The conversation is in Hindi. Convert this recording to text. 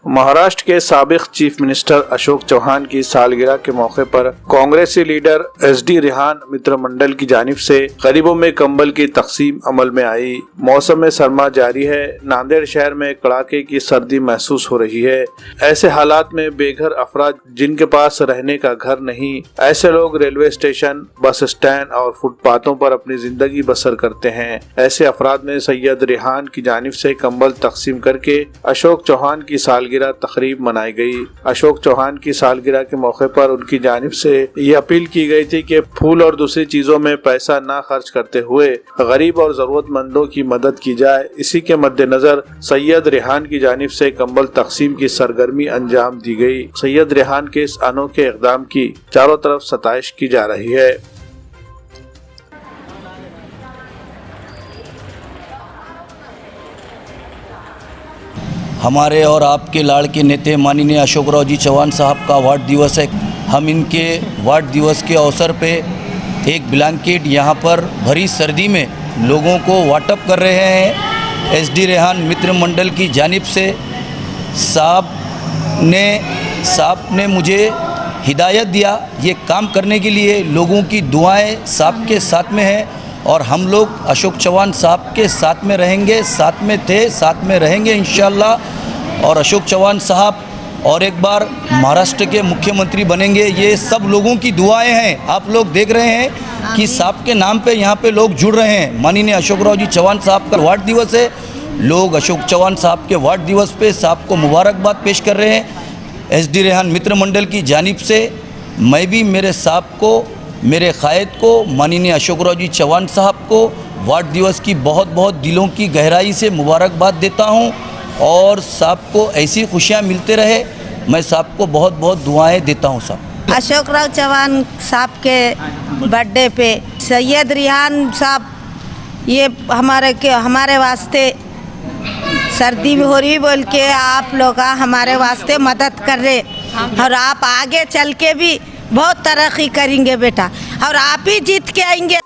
महाराष्ट्र के साबिक चीफ मिनिस्टर अशोक चौहान की सालगिरह के मौके पर कांग्रेसी लीडर SD रेहान मित्र मंडल की जानिब से गरीबों में कंबल की तकसीम अमल में आई। मौसम सरमा जारी है। नांदेड़ शहर में कड़ाके की सर्दी महसूस हो रही है। ऐसे हालात में बेघर अफराद जिनके पास रहने का घर नहीं, ऐसे लोग रेलवे स्टेशन, बस स्टैंड और फुटपाथों पर अपनी जिंदगी बसर करते हैं। ऐसे अफराद में सैयद रेहान की जानिब से कंबल तकसीम करके अशोक चौहान की सालगिरह तकरीब मनाई गई। अशोक चौहान की सालगिरह के मौके पर उनकी जानिब से ये अपील की गई थी कि फूल और दूसरी चीजों में पैसा ना खर्च करते हुए गरीब और जरूरतमंदों की मदद की जाए। इसी के मद्देनजर सैयद रेहान की जानिब से कंबल तकसीम की सरगर्मी अंजाम दी गई। सैयद रेहान के इस अनोखे इक़दाम की चारों तरफ सताइश की जा रही है। हमारे और आपके लाड़के नेता माननीय अशोकराव जी चौहान साहब का वार्ड दिवस है। हम इनके वार्ड दिवस के अवसर पे एक ब्लैंकेट यहाँ पर भरी सर्दी में लोगों को वाटअप कर रहे हैं। SD रेहान मित्र मंडल की जानिब से साहब ने मुझे हिदायत दिया ये काम करने के लिए। लोगों की दुआएं साहब के साथ में हैं और हम लोग अशोक चौहान साहब के साथ में रहेंगे, साथ में थे, साथ में रहेंगे इंशाअल्लाह। और अशोक चौहान साहब और एक बार महाराष्ट्र के मुख्यमंत्री बनेंगे, ये सब लोगों की दुआएं हैं। आप लोग देख रहे हैं कि साहब के नाम पे यहाँ पे लोग जुड़ रहे हैं। माननीय अशोकराव जी चौहान साहब का वार्ड दिवस है। लोग अशोक चौहान साहब के वार्ड दिवस पे साहब को मुबारकबाद पेश कर रहे हैं। SD रेहान मित्र मंडल की जानिब से मैं भी मेरे साहब को, मेरे कायद को, माननीय अशोकराव जी चौहान साहब को वार्ड दिवस की बहुत बहुत दिलों की गहराई से मुबारकबाद देता हूं और साहब को ऐसी खुशियां मिलते रहे। मैं साहब को बहुत बहुत दुआएं देता हूं। साहब अशोकराव चौहान साहब के बर्थडे पे सैयद रेहान साहब ये हमारे वास्ते सर्दी में हो रही बोल के आप लोग हमारे वास्ते मदद कर रहे और आप आगे चल के भी बहुत तरक्की करेंगे बेटा और आप ही जीत के आएंगे।